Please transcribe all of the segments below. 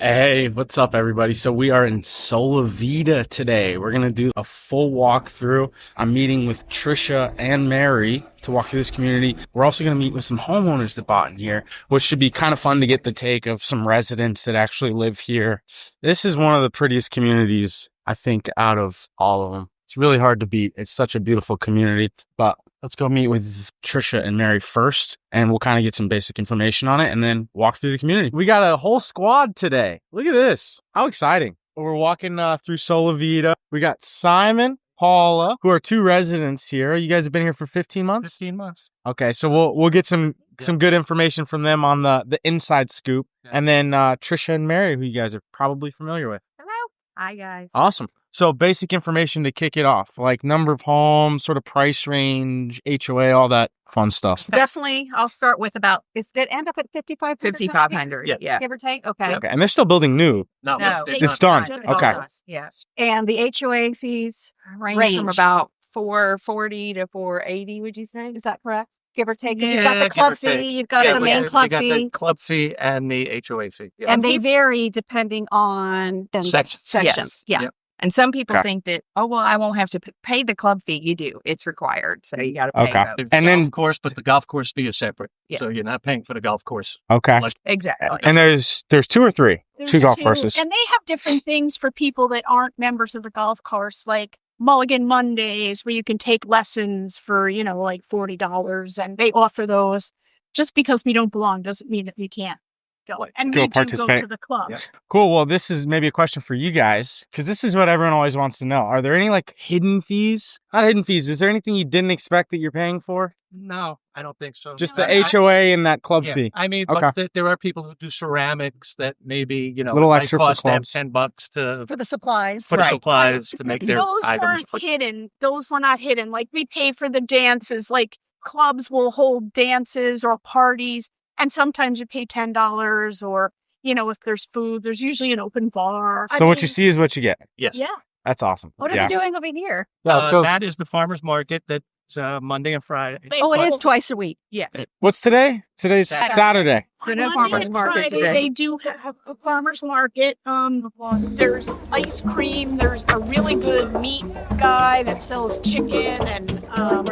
Hey, what's up, everybody? So we are in Solivita today. We're going to do a full walkthrough. I'm meeting with Tricia and Mary to walk through this community. We're also going to meet with some homeowners that bought in here, which should be kind of fun to get the take of some residents that actually live here. This is one of the prettiest communities, I think, out of all of them. It's really hard to beat. It's such a beautiful community, but let's go meet with Tricia and Mary first, and we'll kind of get some basic information on it and then walk through the community. We got a whole squad today. Look at this. How exciting. We're walking through Solivita. We got Simon, Paula, who are two residents here. You guys have been here for 15 months? 15 months. Okay, so we'll get some good information from them on the inside scoop. Yeah. And then Tricia and Mary, who you guys are probably familiar with. Hello. Hi, guys. Awesome. So basic information to kick it off, like number of homes, sort of price range, HOA, all that fun stuff. Definitely. I'll start with did it end up at 5,500? 5,500. Yeah. Give or take? Okay. Okay. And they're still building new. No. It's done. Okay. Yes. And the HOA fees range from about $440 to $480, would you say? Is that correct? Give or take. Yeah, you've got the club fee, you've got the main club fee. You got the club fee and the HOA fee. Yeah. And they vary depending on sections. Yes. Yeah. And some people think that, I won't have to pay the club fee. You do. It's required. So you got to pay. Okay. And then, of course, but the golf course fee is separate. Yeah. So you're not paying for the golf course. Okay. Exactly. And there's two or three? Two golf courses. And they have different things for people that aren't members of the golf course, like Mulligan Mondays, where you can take lessons for, like $40. And they offer those. Just because we don't belong doesn't mean that we can't go. And we participate. Go to the club. Yes. Cool. Well, this is maybe a question for you guys, because this is what everyone always wants to know. Are there any hidden fees? Not hidden fees. Is there anything you didn't expect that you're paying for? No, I don't think so. Just the HOA and that club fee. I mean, but there are people who do ceramics that maybe, little extra cost for them $10 for the supplies. For the supplies to make their those items. Weren't hidden. Those were not hidden. Like, we pay for the dances. Like, clubs will hold dances or parties, and sometimes you pay $10 or, if there's food, there's usually an open bar. So what you see is what you get. Yes. Yeah. That's awesome. What are they doing over here? That is the farmer's market that's Monday and Friday. It is twice a week. Yes. What's today? Today's Saturday. No farmer's market today. They do have a farmer's market. There's ice cream. There's a really good meat guy that sells chicken, and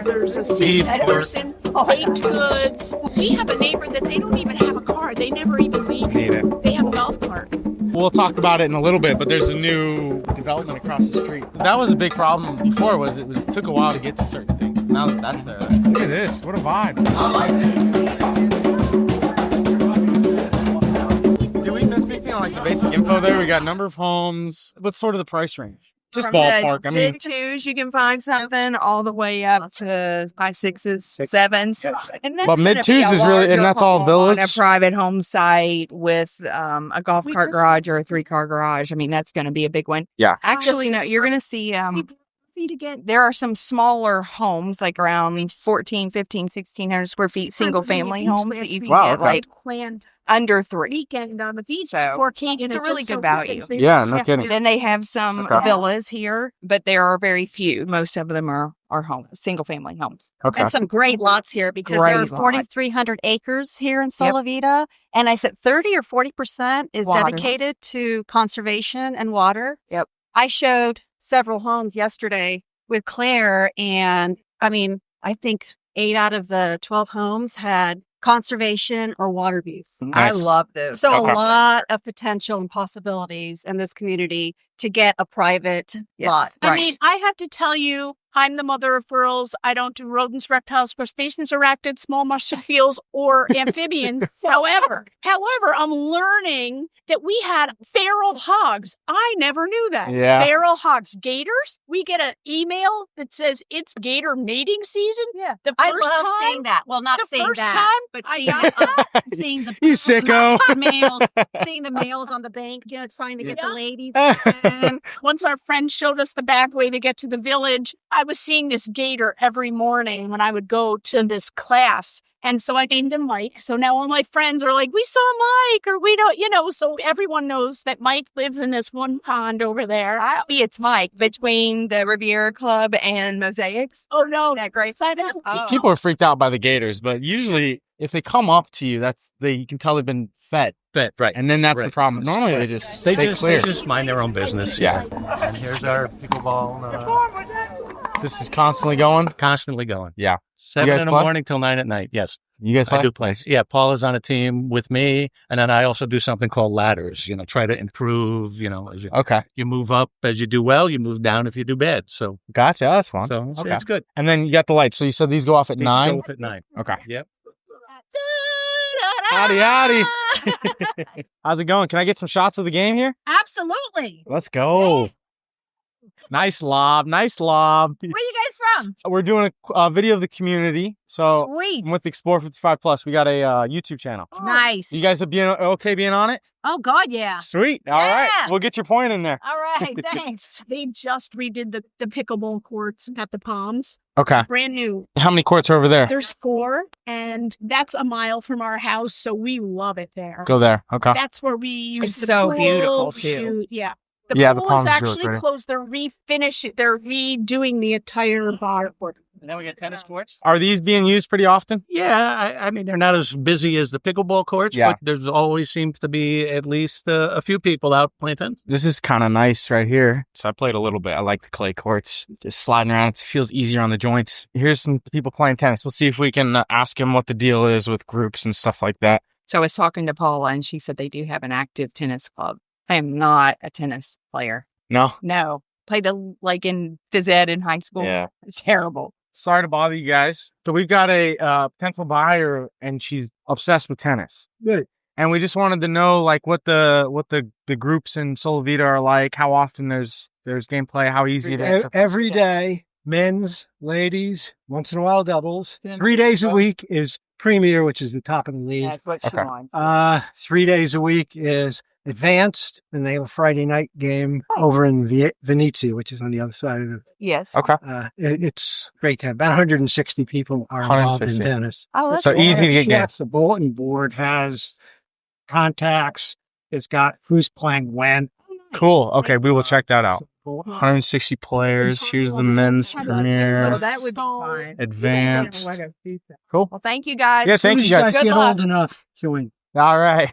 there's a seafood person, baked goods. We have a neighbor that they don't even have a car. They never even leave here. They have a golf cart. We'll talk about it in a little bit, but there's a new development across the street. That was a big problem before. It took a while to get to certain things. Now that that's there, look at this. What a vibe. I like it. Do we miss anything like the basic info there? We got number of homes. What's sort of the price range? Just From ballpark. The big twos, you can find something all the way up to 5 6s, 7s. And that's but mid twos is really, and that's all villas. On a private home site with a golf cart garage or a 3-car garage. I mean, that's going to be a big one. Yeah. Actually, no, you're going to see. There are some smaller homes, like around 14, 15, 1,600 square feet, single family homes that you can get like under 3. Weekend on the beach. So 14. It's a really good value. Yeah, no kidding. Then they have some villas here, but there are very few. Most of them are homes, single family homes. Okay. And some great lots here because there are 4,300 acres here in Solivita. Yep. And I said 30 or 40% is dedicated to conservation and water. Yep. I showed several homes yesterday with Claire, and I think 8 out of the 12 homes had conservation or water views. Nice. I love those. So a lot of potential and possibilities in this community to get a private lot. I mean, I have to tell you, I'm the mother of pearls. I don't do rodents, reptiles, crustaceans, arachnids, small marsupials, or amphibians. However, I'm learning that we had feral hogs. I never knew that. Yeah. Feral hogs. Gators. We get an email that says it's gator mating season. Yeah. I love seeing that. Well, not seeing that, but seeing the you sicko. males, seeing the males on the bank, trying to get the ladies. Once our friend showed us the back way to get to the village, I was seeing this gator every morning when I would go to this class. And so I named him Mike. So now all my friends are like, we saw Mike, or we don't, so everyone knows that Mike lives in this one pond over there. It's Mike between the Riviera Club and Mosaics. Oh, no. That great side out. Oh. People are freaked out by the gators, but usually if they come up to you, you can tell they've been fed. Right. And then that's Right. the problem. Normally they just They stay clear. just mind their own business. Yeah. And here's our pickleball. This is constantly going. Constantly going. Yeah. 7 guys in the play? morning till 9 at night. Yes. You guys play? I do play. Yeah, Paula's on a team with me, and then I also do something called ladders. Try to improve. As you move up as you do well, you move down if you do bad. So Gotcha. That's fun. So Okay. it's good. And then you got the lights. So you said these go off at These 9? go up at 9. Okay. Yep. Howdy. How's it going? Can I get some shots of the game here? Absolutely. Let's go. Nice lob. Where are you guys from? We're doing a video of the community. So Sweet. I'm with Explore 55 Plus. We got a YouTube channel. Nice. You guys are okay being on it? Oh, God, yeah. Sweet. All right. We'll get your point in there. All right. Thanks. They just redid the pickleball courts at the Palms. Okay. Brand new. How many courts are over there? There's 4, and that's a mile from our house, so we love it there. Go there. Okay. That's where we use It's the so pool beautiful, to too. shoot. Yeah. The The Palms pool is is really actually pretty. closed. They're They're redoing the entire bar court. And then we get tennis courts. Are these being used pretty often? Yeah, I mean, they're not as busy as the pickleball courts, Yeah. but there's always seems to be at least a few people out playing tennis. This is kind of nice right here. So I played a little bit. I like the clay courts. Just sliding around. It feels easier on the joints. Here's some people playing tennis. We'll see if we can ask them what the deal is with groups and stuff like that. So I was talking to Paula, and she said they do have an active tennis club. I am not a tennis player. No? No. Played in phys ed in high school. Yeah. It's terrible. Sorry to bother you guys. So we've got a potential buyer, and she's obsessed with tennis. Good. And we just wanted to know, like, what the groups in Solivita are like, how often there's gameplay, how easy it is. Every day, men's, ladies, once in a while doubles. 3 days a week is Premier, which is the top of the league. That's what she Okay. wants. 3 days a week is Advanced, and they have a Friday night game over in Venezia, which is on the other side of it. Yes. Okay. It's great to have. About 160 people are involved in 160. tennis. Oh, that's So good. easy to get Yes, the bulletin board has contacts. It's got who's playing when. Cool. Okay, we will check that out. So, 160 players. Here's the men's premier. Oh, that would be fine. Advanced. Cool. Well, thank you guys. Yeah, thank you guys. Get Good luck. old enough to win. All right.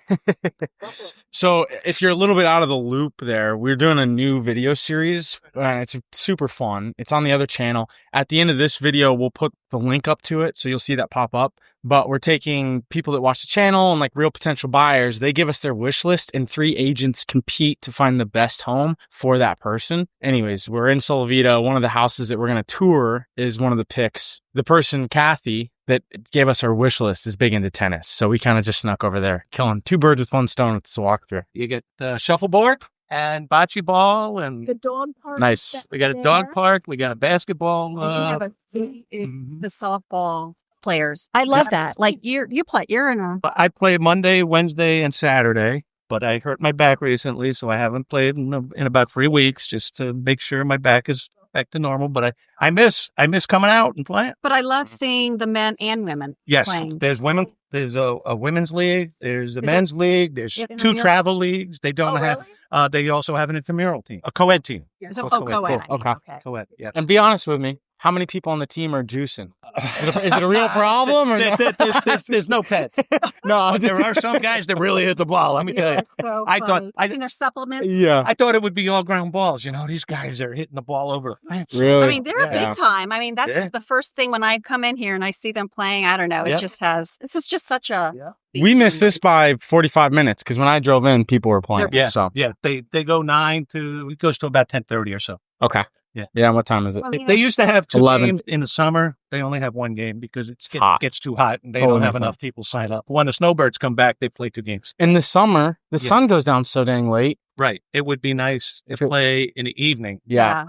So if you're a little bit out of the loop there, we're doing a new video series, and it's super fun. It's on the other channel. At the end of this video, we'll put the link up to it, so you'll see that pop up. But we're taking people that watch the channel and like real potential buyers. They give us their wish list, and 3 agents compete to find the best home for that person. Anyways, we're in Solivita. One of the houses that we're going to tour is one of the picks. The person, Kathy, that gave us our wish list is big into tennis. So we kind of just snuck over there, killing 2 birds with 1 stone with this walkthrough. You get the shuffleboard and bocce ball, and The dog park. Nice. that- we got a there. dog park. We got a basketball. And you have mhm. the softball players. I love that. Like you're in a I play Monday, Wednesday, and Saturday, but I hurt my back recently, so I haven't played in about 3 weeks just to make sure my back is back to normal. But I miss coming out and playing. but I love seeing the men and women Yes, playing. there's women. There's a women's league. There's a Is men's league. There's Yeah, 2 yeah. travel leagues. They don't Oh, have. really? They also have an intramural team, a co-ed team. So, co-ed. co-ed. Cool. Okay. Co-ed. Yeah. And be honest with me, how many people on the team are juicing? Is it a real problem? Or There's no pets. no, But there are some guys that really hit the ball. Let me tell you. So I thought- funny. I- And their supplements. Yeah. I thought it would be all ground balls. These guys are hitting the ball over the fence. Really? I mean, they're Yeah. big time. I mean, that's Yeah. the first thing when I come in here and I see them playing. I don't know. It Yeah. just has, this is just such a. Yeah. We missed this by 45 minutes because when I drove in, people were playing. Yeah. So, Yeah, they go 9 to, it goes to about 10:30 or so. okay. Yeah. Yeah. And what time is it? Well, They used to have 2 11. games in the summer. They only have 1 game because it Hot. gets too hot and they Totally don't have makes enough people sign up. When the snowbirds come back, they play 2 games. In the summer, the Yeah. sun goes down so dang late. Right. It would be nice to play in the evening, Yeah.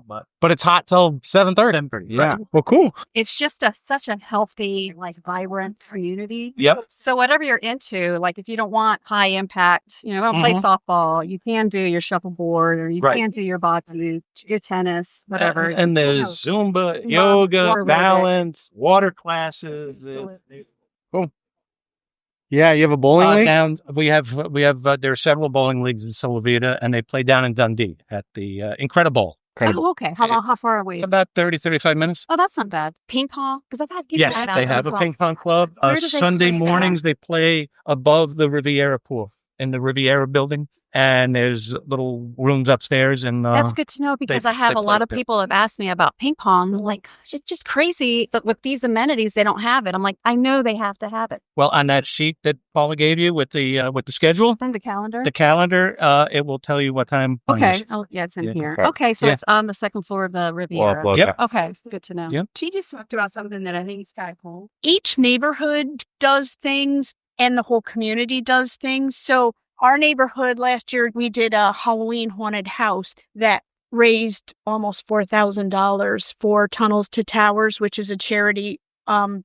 but But it's hot till 7:30. 10:30. Yeah. Right. Well, cool. It's just such a healthy, like vibrant community. Yep. So whatever you're into, like if you don't want high impact, don't play softball, you can do your shuffleboard or you Right. can do your bocce, your tennis, whatever. And there's Zumba, yoga, water aerobics. balance, water classes. Yeah, you have a bowling league? We have there are several bowling leagues in Solivita, and they play down in Dundee at the Incredible. Oh, okay. How far away? About 30, 35 minutes. Oh, that's not bad. Ping pong? Because I've had people Yes, that they have a ping pong club. Where do they Sunday play that? mornings, they play above the Riviera pool in the Riviera building. And there's little rooms upstairs. And that's good to know because I have a lot of people have asked me about ping pong. I'm like, gosh, it's just crazy. But with these amenities, they don't have it. I'm like, I know they have to have it. Well, on that sheet that Paula gave you with the schedule, From the calendar. It will tell you what time. Okay. Oh, yeah, it's in here. Okay, so it's on the second floor of the Riviera. Yep. Okay, good to know. Yep. She just talked about something that I think is kind of cool. Each neighborhood does things and the whole community does things. So our neighborhood last year, we did a Halloween haunted house that raised almost $4,000 for Tunnels to Towers, which is a charity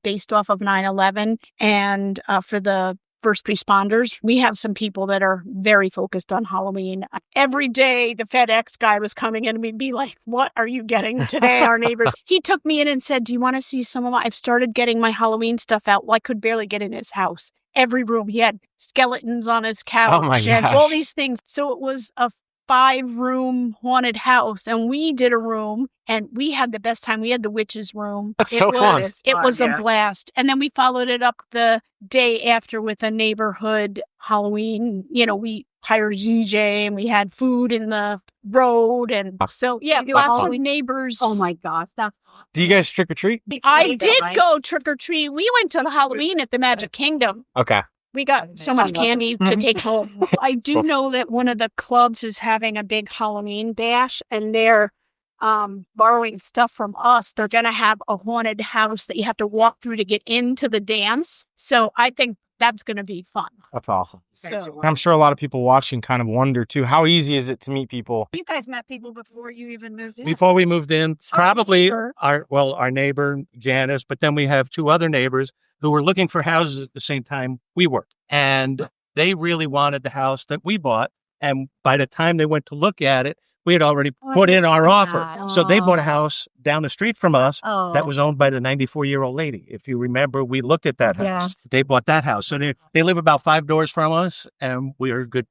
based off of 9/11 and for the first responders. We have some people that are very focused on Halloween. Every day, the FedEx guy was coming in and we'd be like, what are you getting today, our neighbors? He took me in and said, do you want to see some of I've started getting my Halloween stuff out. Well, I could barely get in his house. Every room, he had skeletons on his couch and all these things. So it was a 5-room haunted house, and we did a room and we had the best time. We had the witch's room. That's so fun. It was a blast. And then we followed it up the day after with a neighborhood Halloween. You know, we hired DJ and we had food in the road. And so, yeah, lots of neighbors. Oh my gosh, that's Do you guys trick or treat? I did go trick or treat. We went to the Halloween at the Magic Kingdom. Okay. We got so much candy to take home. I do know that one of the clubs is having a big Halloween bash, and they're borrowing stuff from us. They're going to have a haunted house that you have to walk through to get into the dance. So I think that's going to be fun. That's awesome. So, I'm sure a lot of people watching kind of wonder too, how easy is it to meet people? You guys met people before you even moved in. Before we moved in, probably our neighbor, Janice, but then we have 2 other neighbors who were looking for houses at the same time we were. And they really wanted the house that we bought. And by the time they went to look at it, we had already put in our offer. So they bought a house down the street from us that was owned by the 94-year-old lady. If you remember, we looked at that house. Yes. They bought that house. So they live about 5 doors from us, and we are good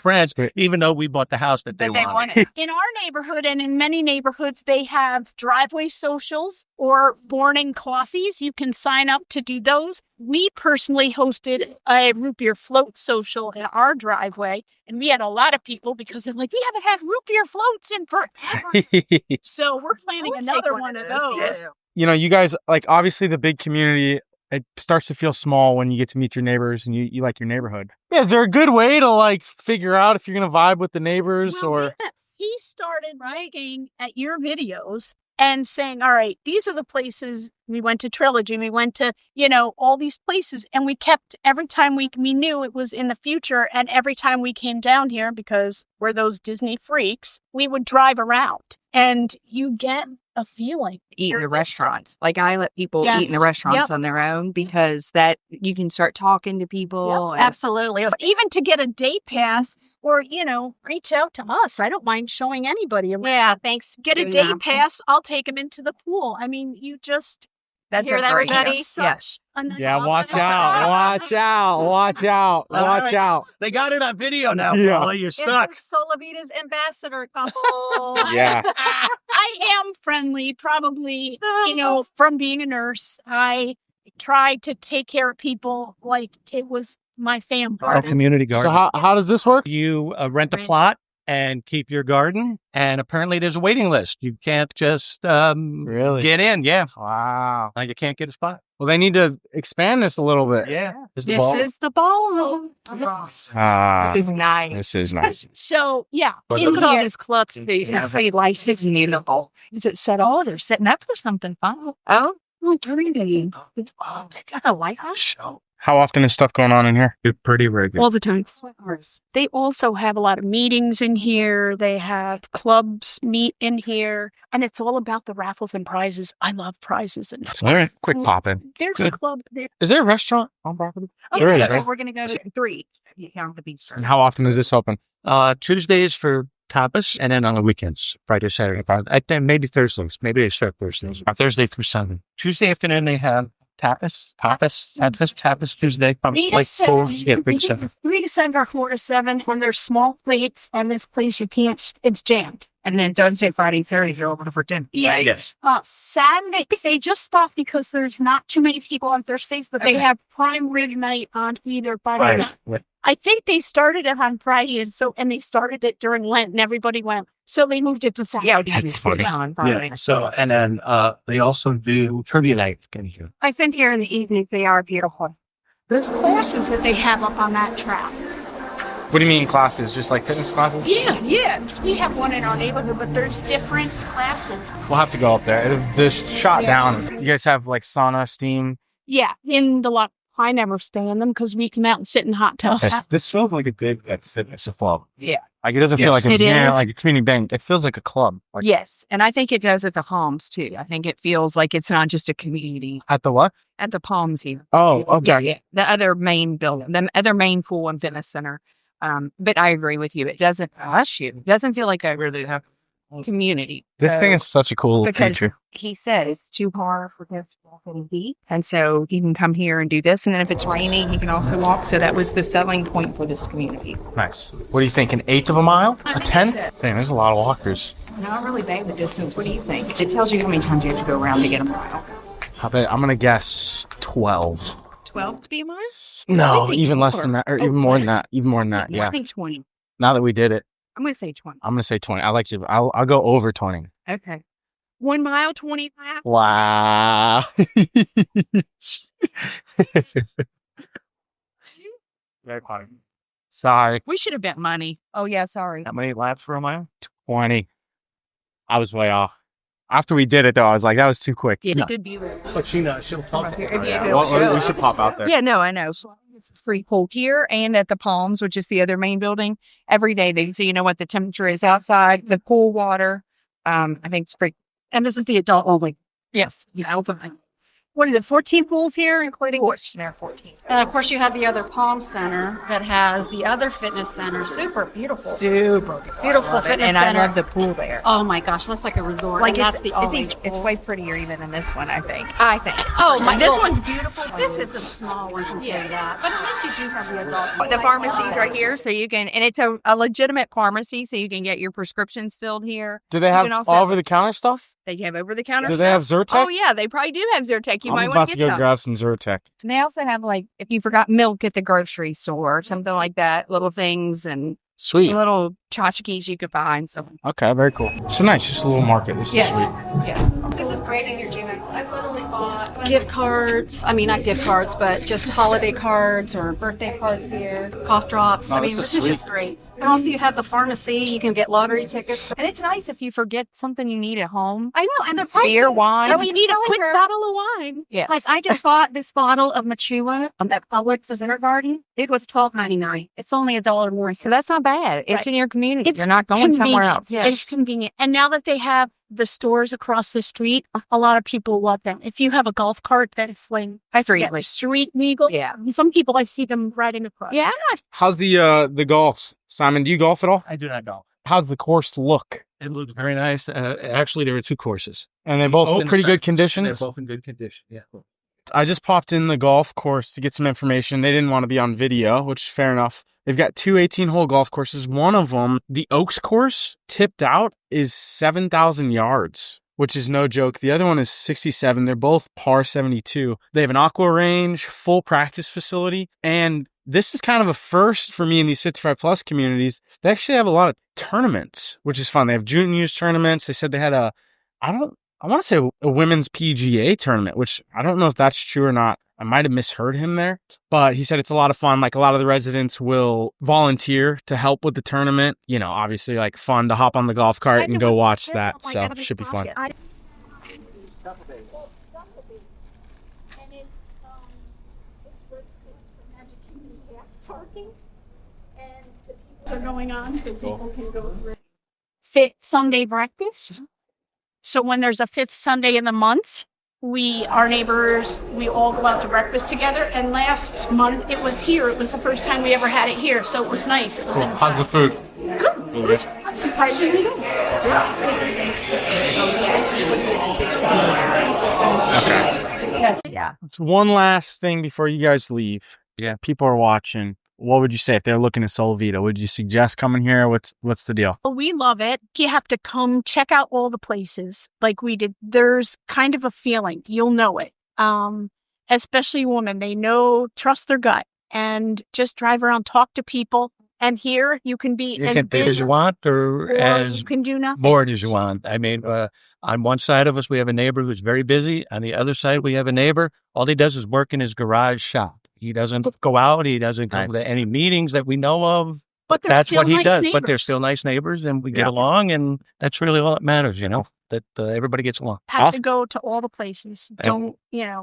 friends, even though we bought the house that they wanted. in our neighborhood and in many neighborhoods, they have driveway socials or morning coffees. You can sign up to do those. We personally hosted a root beer float social in our driveway, and we had a lot of people because they're like, we haven't had root beer floats in forever. So we're planning another one of those. Yes. You know, you guys, like, obviously the big community, it starts to feel small when you get to meet your neighbors and you like your neighborhood. Yeah, is there a good way to, like, figure out if you're going to vibe with the neighbors or... He started looking at your videos and saying, all right, these are the places we went to Trilogy. We went to, all these places. And we kept, every time we knew it was in the future. And every time we came down here, because we're those Disney freaks, we would drive around and you get a feeling. Eat in the restaurants. Like I let people eat in the restaurants on their own because that you can start talking to people. Yep. Absolutely. Even to get a day pass or, reach out to us. I don't mind showing anybody. Yeah, thanks. Get a day pass. I'll take them into the pool. I mean, you just... That's hear that, everybody? Yes. Yeah, watch out. Watch out. Watch out. Watch out. They got it on video now, Yeah. Paula. You're stuck. It's Solivita's ambassador couple. Yeah. I am friendly, probably, from being a nurse. I try to take care of people like it was my family. Our community garden. So how does this work? You rent a plot and keep your garden. And apparently there's a waiting list. You can't just Really? get in. Yeah. Wow. You can't get a spot. Well, they need to expand this a little bit. Yeah. This is the ballroom. This is nice. This is nice. So, yeah. Look at all this club space and free life. It's beautiful. Is it set Oh, they're setting up for something fun. Oh, They got a lighthouse show. How often is stuff going on in here? It's pretty regular. All the time. They also have a lot of meetings in here. They have clubs meet in here. And it's all about the raffles and prizes. I love prizes. And All right. Quick pop in. there's a club there. Is there a restaurant on property? Oh, There is, yeah, right? so we're going to go to 3. You count the beach. And how often is this open? Tuesdays for tapas, and then on the weekends, Friday, Saturday, maybe Thursdays. Maybe they start Thursdays. Thursday through Sunday. Tuesday afternoon they have tapas Tuesday. Like 4, yeah, big 7. 3 to 7 or 4 to 7, and there's small plates, and this place you can't, it's jammed. And then Thursday, Friday, Saturday, you're open for 10. Yeah. Yes. Saturdays, they just stop because there's not too many people on Thursdays, but they have prime rib night on either Friday. Right. I think they started it on Friday, and they started it during Lent, and everybody went. So they moved it to Saturday. Yeah, that's funny. Yeah. So, and then they also do trivia night. I've been here in the evenings. They are beautiful. There's classes that they have up on that track. What do you mean classes? Just like fitness classes? Yeah. We have one in our neighborhood, but there's different classes. We'll have to go up there. The shot down. You guys have like sauna, steam? Yeah, in the lot. I never stay in them because we come out and sit in hot tubs. This feels like a big fitness club. Yeah. Like it doesn't feel like like a community bank. It feels like a club. Like, Yes. And I think it does at the Palms too. I think it feels like it's not just a community. at the what? At the Palms here. Oh, okay. Yeah. The other main building, the other main pool and fitness center. But I agree with you. It doesn't rush you. It doesn't feel like a really community. This thing is such a cool feature. He said it's too hard for him to walk in the heat. And so he can come here and do this. And then if it's raining, he can also walk. So that was the selling point for this community. Nice. What do you think? 1/8 of a mile? A 10th? Dang, there's a lot of walkers. Not really bad the distance. What do you think? It tells you how many times you have to go around to get a mile. I'm going to guess 12. 12 to be a mile? No, even less than that. Or even more than that. Even more than that, yeah. I think 20. Now that we did it. I'm going to say 20. I'm going to say 20. I like you. I'll go over 20. Okay. 1 mile, 20 laps. Wow. Very funny. Sorry. We should have bet money. Oh, yeah, sorry. How many laps for a mile? 20. I was way off. After we did it, though, I was like, that was too quick. It's a good view. But she'll talk Here. to If you her. go We should pop out there. Yeah, no, I know. So this is free pool here and at the Palms, which is the other main building. Every day so you know what the temperature is outside, the pool water. I think it's free. And this is the adult only. Yes. Yeah, ultimately. What is it, 14 pools here, including? There are 14. And of course, you have the other Palm Center that has the other fitness center. Super beautiful. Super Beautiful fitness and center. I love the pool there. Oh my gosh, that's like a resort. Like and that's the all-age it's pool. way prettier even than this one, I think. Oh my, This one's beautiful. This is a small one compared to that, but at least you do have the adult. The pharmacy's right here, so you can, and it's a legitimate pharmacy, so you can get your prescriptions filled here. Do they have over-the-counter stuff? They have over-the-counter Do stuff. they have Zyrtec? Oh, yeah, they probably do have Zyrtec. You might I'm want about to to get go some. grab some Zyrtec. And they also have, like, if you forgot milk at the grocery store or something like that, little things and Sweet. some little tchotchkes you could find. So Okay, very cool. So nice, just a little market. This is Yes. sweet. Yeah. This is great in your gym. I've literally bought gift cards. I mean, not gift cards, but just holiday cards or birthday cards here, cough drops. Oh, I mean, this is this is sweet. just great. And also, you have the pharmacy. You can get lottery tickets. And it's nice if you forget something you need at home. I know, and the prices. Beer, wine. I And was we need a telling quick her- bottle of wine. Yes. Like, I just bought this bottle of Machua at Publix Center Garden. It was $12.99. It's only $1 more. So that's not bad. It's Right. in your community. It's You're not going somewhere convenient. else. Yeah. It's convenient. And now that they have the stores across the street, a lot of people love them. If you have a golf cart that's like That's really. street legal, Yeah. some people I see them riding across. Yeah. How's the golf? Simon, do you golf at all? I do not golf. How's the course look? It looks very nice. Actually, there are 2 courses. And they're both in Open pretty good sections. conditions? They're both in good condition, yeah. I just popped in the golf course to get some information. They didn't want to be on video, which fair enough. They've got 2 18-hole golf courses. One of them, the Oaks course, tipped out, is 7,000 yards, which is no joke. The other one is 67. They're both par 72. They have an aqua range, full practice facility, and this is kind of a first for me in these 55-plus communities. They actually have a lot of tournaments, which is fun. They have juniors tournaments. They said they had I want to say a women's PGA tournament, which I don't know if that's true or not. I might have misheard him there, but he said it's a lot of fun. Like, a lot of the residents will volunteer to help with the tournament. You know, obviously, like, fun to hop on the golf cart and go watch that. So it should be fun. And it's the Magic Kingdom gas parking, and the people are going on, so people can go through. Fit Sunday breakfast. So when there's a 5th Sunday in the month, our neighbors, we all go out to breakfast together. And last month it was here. It was the first time we ever had it here, so it was nice. It was inside. How's the food? Good. It was surprisingly good. Okay. Yeah. So one last thing before you guys leave. Yeah, people are watching. What would you say if they're looking at Solivita? Would you suggest coming here? What's the deal? Well, we love it. You have to come check out all the places like we did. There's kind of a feeling. You'll know it. Especially women. They trust their gut and just drive around, talk to people. And here you can be You can be as you want or as you can do nothing. bored as you want. I mean, on one side of us, we have a neighbor who's very busy. On the other side, we have a neighbor. All he does is work in his garage shop. He doesn't go out. He doesn't come to any meetings that we know of. But That's what he does. But they're neighbors. still nice neighbors, and we get along, and that's really all that matters, that everybody gets along. Have to go to all the places.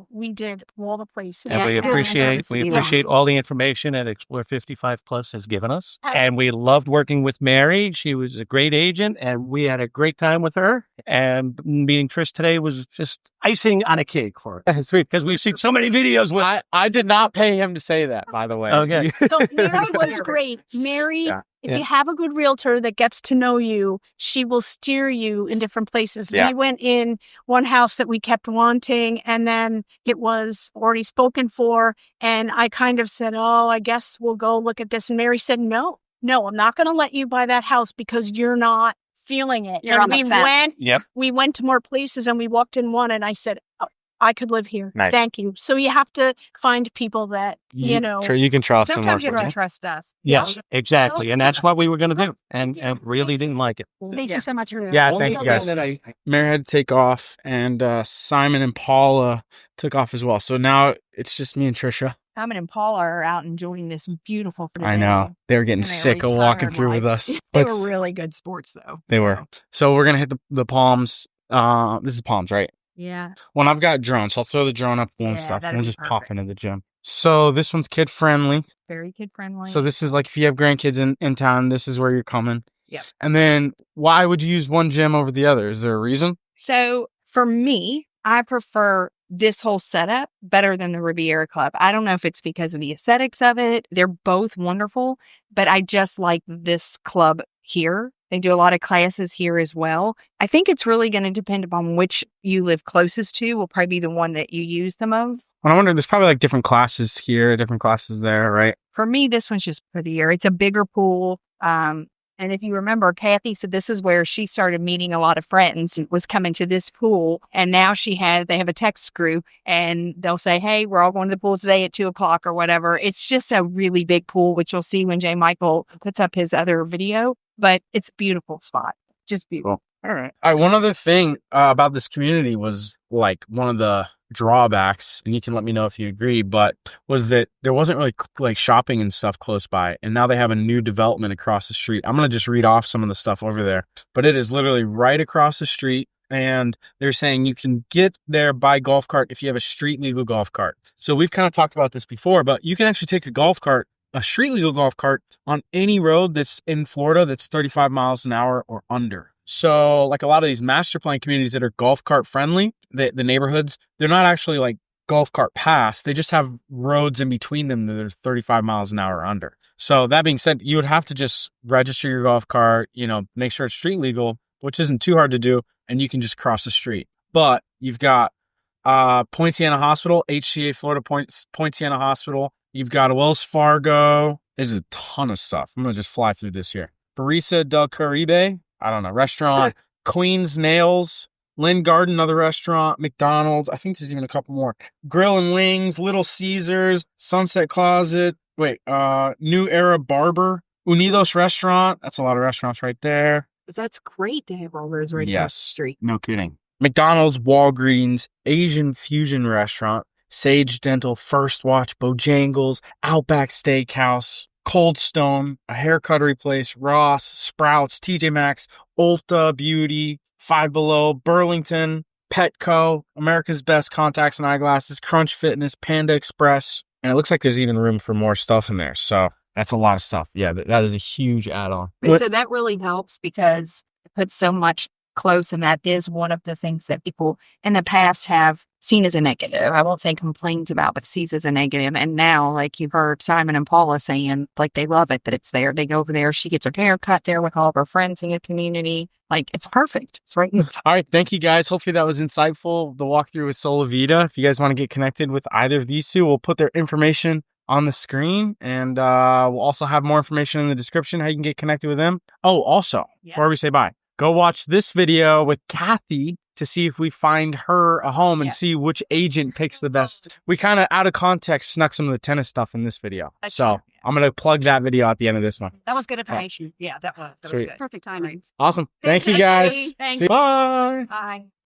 We did all the places. And we appreciate all the information that Explore 55 Plus has given us. And we loved working with Mary. She was a great agent, and we had a great time with her. And meeting Trish today was just icing on a cake for her. That's sweet. Because we've seen so many videos with... I did not pay him to say that, by the way. Okay. So Mary was great. Mary, if you have a good realtor that gets to know you, she will steer you in different places. Yeah. We went in one house that we kept wanting, and then it was already spoken for. And I kind of said, I guess we'll go look at this. And Mary said, no, I'm not going to let you buy that house because you're not feeling it. You're on the fence. We went to more places and we walked in one and I said, I could live here. Nice. Thank you. So you have to find people that, Sure, you can trust them. Sometimes you don't trust us. Yes, exactly. And that's what we were going to do. And really didn't like it. Thank you so much. Yeah, thank you guys. Mary had to take off, and Simon and Paula took off as well. So now it's just me and Tricia. Simon and Paula are out enjoying this beautiful day. I know. They were getting And they sick of retire walking in through life. with us. They But were really good sports, though. They were. So we're going to hit the Palms. This is Palms, right? Yeah. Well, I've got drones, so I'll throw the drone up and stuff. that'd We'll be just pop perfect. into the gym. So this one's kid friendly. Very kid friendly. So this is like if you have grandkids in town, this is where you're coming. Yep. And then why would you use one gym over the other? Is there a reason? So for me, I prefer this whole setup better than the Riviera Club. I don't know if it's because of the aesthetics of it. They're both wonderful, but I just like this club here. They do a lot of classes here as well. I think it's really going to depend upon which you live closest to will probably be the one that you use the most. Well, I wonder, there's probably like different classes here, different classes there, right? For me, this one's just prettier. It's a bigger pool. And if you remember, Kathy said this is where she started meeting a lot of friends, was coming to this pool. And now they have a text group and they'll say, hey, we're all going to the pool today at 2:00 or whatever. It's just a really big pool, which you'll see when J. Michael puts up his other video. But it's a beautiful spot. Just beautiful. Cool. All right. One other thing about this community was like one of the drawbacks, and you can let me know if you agree, but was that there wasn't really like shopping and stuff close by. And now they have a new development across the street. I'm going to just read off some of the stuff over there, but it is literally right across the street. And they're saying you can get there by golf cart if you have a street legal golf cart. So we've kind of talked about this before, but you can actually take a street legal golf cart on any road that's in Florida that's 35 miles an hour or under. So like a lot of these master plan communities that are golf cart friendly, the neighborhoods, they're not actually like golf cart paths. They just have roads in between them that are 35 miles an hour or under. So that being said, you would have to just register your golf cart, make sure it's street legal, which isn't too hard to do. And you can just cross the street. But you've got Poinciana Hospital, HCA Florida Poinciana Hospital. You've got a Wells Fargo. There's a ton of stuff. I'm going to just fly through this here. Barisa del Caribe. I don't know. Restaurant. Queen's Nails. Lynn Garden, another restaurant. McDonald's. I think there's even a couple more. Grill and Wings. Little Caesars. Sunset Closet. New Era Barber. Unidos Restaurant. That's a lot of restaurants right there. But that's great to have all those right across the street. No kidding. McDonald's, Walgreens, Asian Fusion Restaurant, Sage Dental, First Watch, Bojangles, Outback Steakhouse, Cold Stone, a haircuttery place, Ross, Sprouts, TJ Maxx, Ulta Beauty, Five Below, Burlington, Petco, America's Best Contacts and Eyeglasses, Crunch Fitness, Panda Express, and it looks like there's even room for more stuff in there. So that's a lot of stuff. Yeah, that is a huge add-on. So that really helps because it puts so much close, and that is one of the things that people in the past have seen as a negative. I won't say complains about, but sees as a negative. And now, like you heard Simon and Paula saying, like they love it that it's there. They go over there. She gets her hair cut there with all of her friends in the community. Like it's perfect. It's right here. All right. Thank you guys. Hopefully that was insightful. The walkthrough with Solivita. If you guys want to get connected with either of these two, we'll put their information on the screen, and we'll also have more information in the description how you can get connected with them. Oh, also, before we say bye, go watch this video with Kathy to see if we find her a home and see which agent picks the best. We kind of, out of context, snuck some of the tennis stuff in this video. That's so true, yeah. I'm going to plug that video at the end of this one. That was good information. Yeah, that was Sweet. good. Perfect timing. Awesome. Thank Thanks, you guys. everybody. Thanks. See you. Bye. Bye.